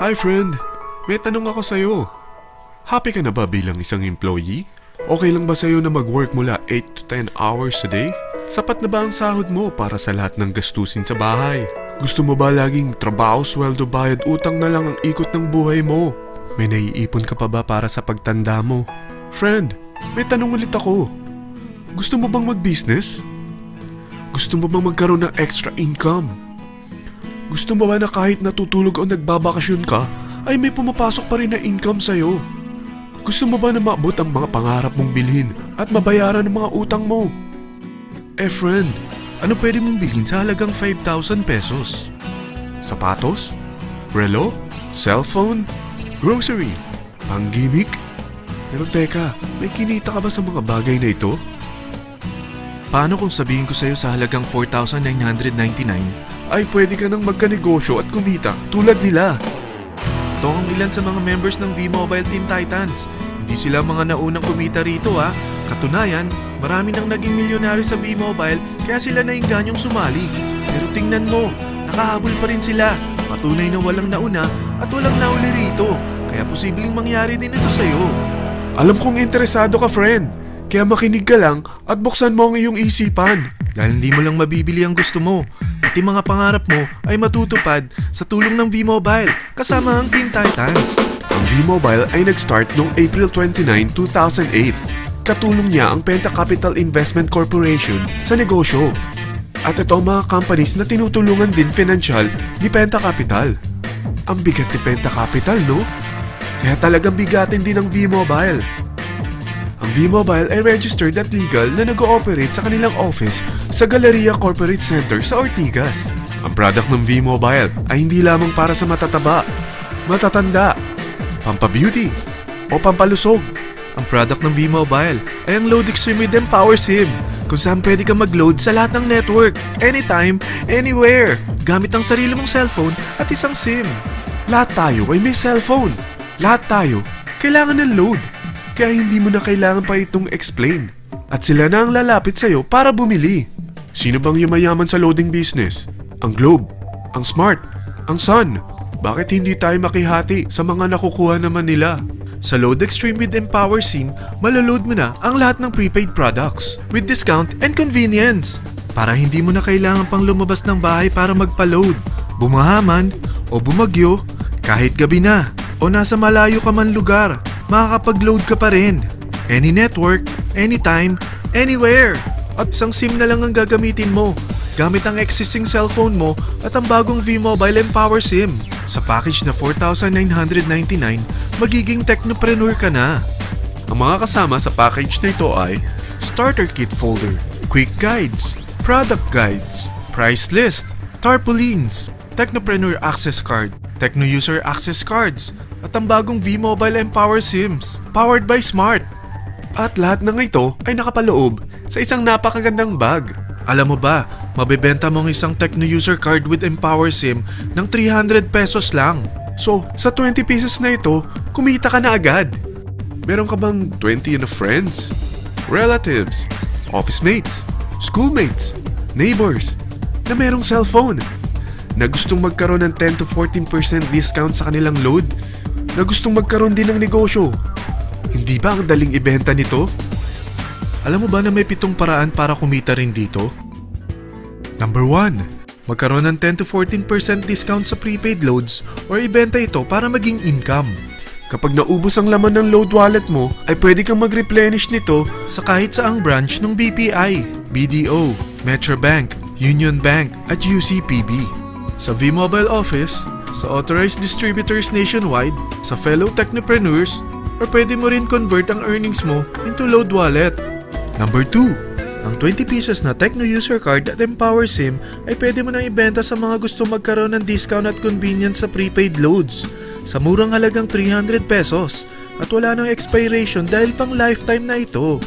Hi friend, may tanong ako sa'yo. Happy ka na ba bilang isang employee? Okay lang ba sa'yo na mag-work mula 8 to 10 hours a day? Sapat na ba ang sahod mo para sa lahat ng gastusin sa bahay? Gusto mo ba laging trabaho, sweldo, bayad, utang na lang ang ikot ng buhay mo? May naiipon ka pa ba para sa pagtanda mo? Friend, may tanong ulit ako. Gusto mo bang mag-business? Gusto mo bang magkaroon ng extra income? Gusto mo ba na kahit natutulog o nagbabakasyon ka, ay may pumapasok pa rin na income sa'yo? Gusto mo ba na maabot ang mga pangarap mong bilhin at mabayaran ang mga utang mo? Friend, ano pwede mong bilhin sa halagang 5,000 pesos? Sapatos? Relo? Cellphone? Grocery? Pang-gimmick? Pero teka, may kinita ka ba sa mga bagay na ito? Paano kung sabihin ko sa'yo sa halagang 4,999 ay pwede ka nang magkanegosyo at kumita tulad nila? Ito ang ilan sa mga members ng V-Mobile Team Titans. Hindi sila mga naunang kumita rito ha. Katunayan, marami nang naging milyonaryo sa V-Mobile kaya sila naingganyong sumali. Pero tingnan mo, nakahabol pa rin sila. Patunay na walang nauna at walang nauli rito. Kaya posibleng mangyari din ito sa'yo. Alam kong interesado ka, friend. Kaya makinig ka lang at buksan mo ang iyong isipan. Dahil hindi mo lang mabibili ang gusto mo. Pati mga pangarap mo ay matutupad sa tulong ng V-Mobile kasama ang Team Titans. Ang V-Mobile ay nag-start noong April 29, 2008. Katulong niya ang Penta Capital Investment Corporation sa negosyo. At ito ang mga companies na tinutulungan din financial ni Penta Capital. Ang bigat ni Penta Capital, no? Kaya talagang bigatin din ang V-Mobile. Ang V-Mobile ay registered at legal na nag-ooperate sa kanilang office sa Galleria Corporate Center sa Ortigas. Ang product ng V-Mobile ay hindi lamang para sa matataba, matatanda, pampabeauty, o pampalusog. Ang product ng V-Mobile ay ang Load Extreme with Empower SIM, kung saan pwede kang mag-load sa lahat ng network, anytime, anywhere, gamit ang sarili mong cellphone at isang SIM. Lahat tayo ay may cellphone. Lahat tayo kailangan ng load. Kaya hindi mo na kailangan pa itong explain. At sila na ang lalapit sa'yo para bumili. Sino bang yumayaman sa loading business? Ang Globe, ang Smart, ang Sun. Bakit hindi tayo makihati sa mga nakukuha naman nila? Sa Load Extreme with Empower SIM, malaload mo na ang lahat ng prepaid products with discount and convenience. Para hindi mo na kailangan pang lumabas ng bahay para magpa-load. Bumahaman o bumagyo, kahit gabi na o nasa malayo ka man lugar, makakapag-load ka pa rin. Any network, anytime, anywhere. At isang SIM na lang ang gagamitin mo gamit ang existing cellphone mo at ang bagong V-Mobile Empower SIM. Sa package na 4,999, magiging technopreneur ka na. Ang mga kasama sa package na ito ay Starter Kit Folder, Quick Guides, Product Guides, Price List, Tarpaulins, Technopreneur Access Card, Techno User Access Cards, at ang bagong V-Mobile Empower SIMs, powered by Smart. At lahat ng ito ay nakapaloob sa isang napakagandang bag. Alam mo ba, mabebenta mo ang isang Techno User Card with Empower SIM ng 300 pesos lang. So, sa 20 pieces na ito, kumita ka na agad. Meron ka bang 20 na friends, relatives, office mates, schoolmates, neighbors, na merong cellphone, na gustong magkaroon ng 10 to 14% discount sa kanilang load, na gustong magkaroon din ng negosyo? Hindi ba ang daling ibenta nito? Alam mo ba na may 7 paraan para kumita rin dito? Number 1. Magkaroon ng 10 to 14% discount sa prepaid loads or ibenta ito para maging income. Kapag naubos ang laman ng load wallet mo, ay pwede kang mag-replenish nito sa kahit saang branch ng BPI, BDO, Metrobank, Union Bank at UCPB. Sa V-Mobile Office, sa authorized distributors nationwide, sa fellow technopreneurs, or pwede mo rin convert ang earnings mo into load wallet. Number 2. Ang 20 pieces na Techno User Card at Empower SIM ay pwede mo nang ibenta sa mga gusto magkaroon ng discount at convenience sa prepaid loads sa murang halagang 300 pesos at wala nang expiration dahil pang lifetime na ito.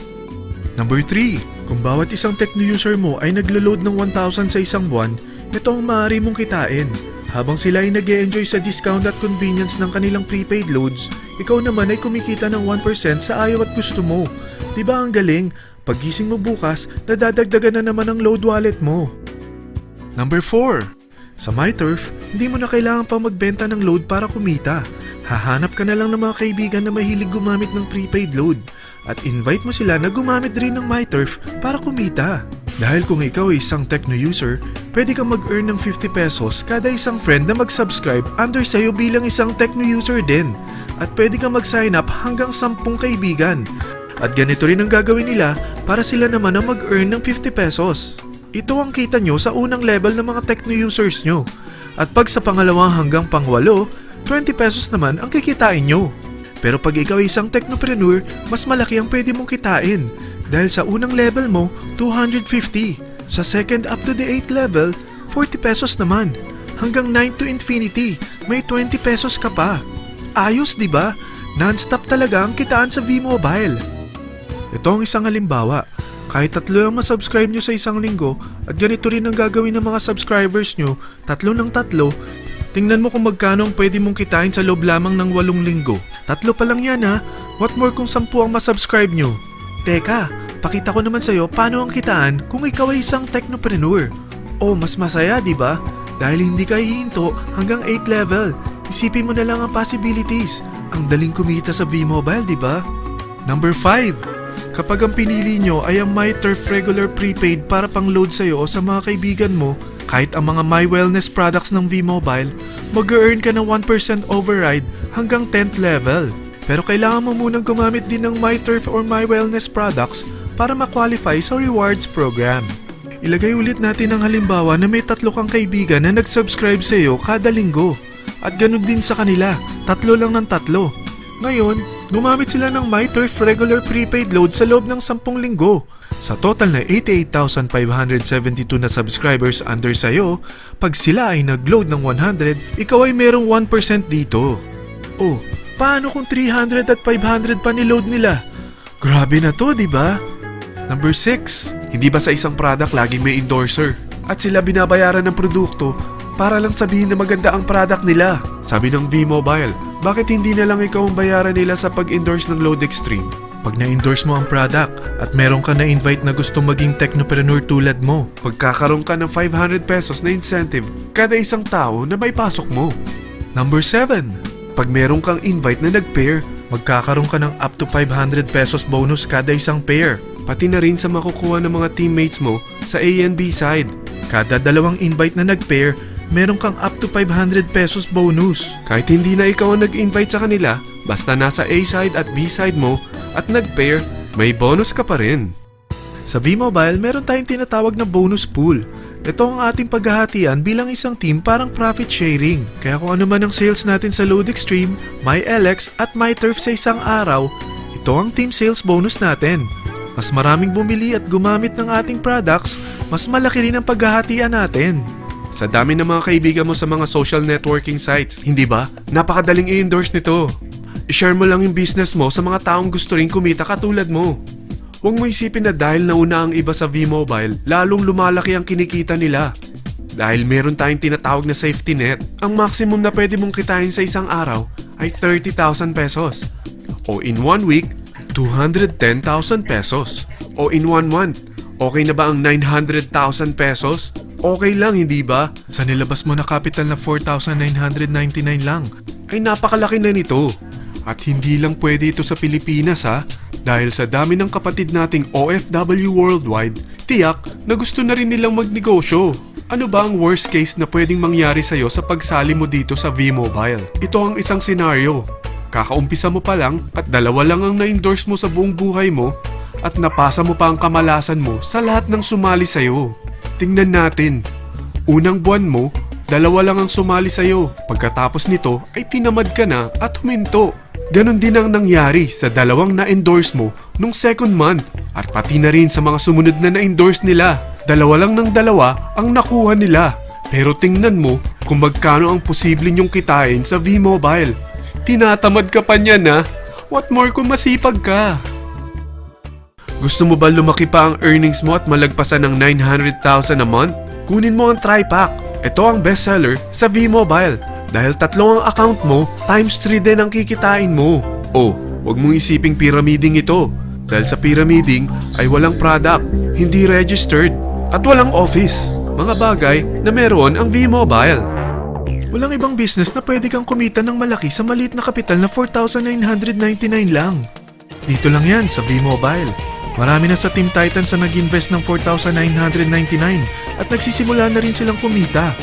Number 3. Kung bawat isang Techno user mo ay naglo-load ng 1,000 sa isang buwan, ito ang maaari mong kitain. Habang sila ay nag-e-enjoy sa discount at convenience ng kanilang prepaid loads, ikaw naman ay kumikita ng 1% sa ayaw at gusto mo. Diba ang galing? Paggising mo bukas, nadadagdagan na naman ang load wallet mo. Number 4. Sa MyTurf, hindi mo na kailangan pa magbenta ng load para kumita. Hahanap ka na lang ng mga kaibigan na mahilig gumamit ng prepaid load at invite mo sila na gumamit rin ng MyTurf para kumita. Dahil kung ikaw ay isang Tecno user, pwede kang mag-earn ng 50 pesos kada isang friend na mag-subscribe under sa'yo bilang isang Tecno user din. At pwede kang mag-sign up hanggang 10 kaibigan. At ganito rin ang gagawin nila para sila naman ang mag-earn ng 50 pesos. Ito ang kita nyo sa unang level ng mga Tecno users nyo. At pag sa pangalawa hanggang pangwalo, 20 pesos naman ang kikitain nyo. Pero pag ikaw ay isang technopreneur, mas malaki ang pwede mong kitain. Dahil sa unang level mo, 250. Sa second up to the 8th level, 40 pesos naman. Hanggang 9 to infinity, may 20 pesos ka pa. Ayos, di ba? Non-stop talaga ang kitaan sa V-Mobile. Ito ang isang halimbawa. Kahit 3 ang masubscribe nyo sa isang linggo at ganito rin ang gagawin ng mga subscribers nyo, 3 ng 3, tingnan mo kung magkano ang pwede mong kitain sa loob lamang ng 8 linggo. 3 pa lang yan ha. What more kung 10 ang masubscribe nyo? Teka, pakita ko naman sa'yo paano ang kitaan kung ikaw ay isang technopreneur. Oh, mas masaya, di ba? Dahil hindi ka hihinto hanggang 8th level. Isipin mo na lang ang possibilities. Ang daling kumita sa V-Mobile, di ba? Number 5. Kapag ang pinili nyo ay ang MyTurf regular prepaid para pang load sa'yo o sa mga kaibigan mo, kahit ang mga My Wellness products ng V-Mobile, mag-earn ka ng 1% override hanggang 10th level. Pero kailangan mo munang gumamit din ng MyTurf or My Wellness products para ma-qualify sa rewards program. Ilagay ulit natin ang halimbawa na may 3 kang kaibigan na nag-subscribe sa'yo kada linggo. At ganun din sa kanila, 3 lang ng 3. Ngayon, gumamit sila ng MyTurf regular prepaid load sa loob ng 10 linggo. Sa total na 88,572 na subscribers under sa'yo, pag sila ay nag-load ng 100, ikaw ay merong 1% dito. Oh, paano kung 300 at 500 pa ni-load nila? Grabe na to, di ba? Number 6. Hindi ba sa isang product laging may endorser? At sila binabayaran ng produkto para lang sabihin na maganda ang product nila. Sabi ng V-Mobile, bakit hindi na lang ikaw ang bayaran nila sa pag-endorse ng Load Extreme? Pag na-endorse mo ang product at meron ka na-invite na gustong maging technopreneur tulad mo, magkakaroon ka ng 500 pesos na incentive kada isang tao na may pasok mo. Number 7. Pag meron kang invite na nag-pair, magkakaroon ka ng up to 500 pesos bonus kada isang pair. Pati na rin sa makukuha ng mga teammates mo sa A and B side. Kada 2 invite na nag-pair, meron kang up to 500 pesos bonus. Kahit hindi na ikaw ang nag-invite sa kanila, basta nasa A side at B side mo at nag-pair, may bonus ka pa rin. Sa V-Mobile, meron tayong tinatawag na bonus pool. Ito ang ating paghahatian bilang isang team parang profit sharing. Kaya kung ano man ang sales natin sa Load Extreme, MyLX at MyTurf sa isang araw, ito ang team sales bonus natin. Mas maraming bumili at gumamit ng ating products, mas malaki rin ang paghahatian natin. Sa dami ng mga kaibigan mo sa mga social networking sites, hindi ba? Napakadaling i-endorse nito. I-share mo lang yung business mo sa mga taong gusto rin kumita katulad mo. Huwag mo isipin na dahil nauna ang iba sa V-Mobile, lalong lumalaki ang kinikita nila. Dahil meron tayong tinatawag na safety net, ang maximum na pwede mong kitain sa isang araw ay 30,000 pesos. O in 1 week, 210,000 pesos. O in 1 month, okay na ba ang 900,000 pesos? Okay lang, hindi ba? Sa nilabas mo na capital na 4,999 lang, ay napakalaki na nito. At hindi lang pwede ito sa Pilipinas ha, dahil sa dami ng kapatid nating OFW worldwide, tiyak na gusto na rin nilang magnegosyo. Ano ba ang worst case na pwedeng mangyari sa'yo sa pagsali mo dito sa V-Mobile? Ito ang isang senaryo. Kakaumpisa mo pa lang at 2 lang ang na-endorse mo sa buong buhay mo at napasa mo pa ang kamalasan mo sa lahat ng sumali sa'yo. Tingnan natin. Unang buwan mo, 2 lang ang sumali sa'yo. Pagkatapos nito ay tinamad ka na at huminto. Ganon din ang nangyari sa 2 na-endorse mo nung second month at pati na rin sa mga sumunod na na-endorse nila. 2 lang ng 2 ang nakuha nila. Pero tingnan mo kung magkano ang posible nyong kitain sa V-Mobile. Tinatamad ka pa niyan ha? What more kung masipag ka? Gusto mo ba lumaki pa ang earnings mo at malagpasan ng 900,000 a month? Kunin mo ang TriPack. Ito ang bestseller sa V-Mobile. Dahil 3 ang account mo, times 3 din ang kikitain mo. Oh, huwag mong isiping pyramiding ito. Dahil sa pyramiding ay walang product, hindi registered, at walang office. mga bagay na meron ang V-Mobile. Walang ibang business na pwede kang kumita ng malaki sa maliit na kapital na 4,999 lang. Dito lang yan sa V-Mobile. Marami na sa Team Titans na nag-invest ng 4,999 at nagsisimula na rin silang kumita.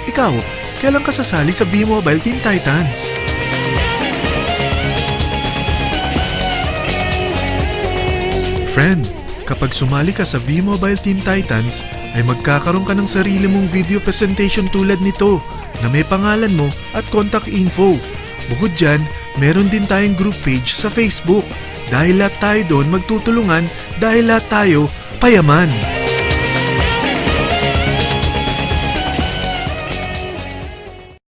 Ikaw, kailan ka sasali sa V-Mobile Team Titans? Friend, kapag sumali ka sa V-Mobile Team Titans, ay magkakaroon ka ng sarili mong video presentation tulad nito na may pangalan mo at contact info. Bukod dyan, meron din tayong group page sa Facebook. Dahil lahat tayo doon magtutulungan dahil lahat tayo payaman.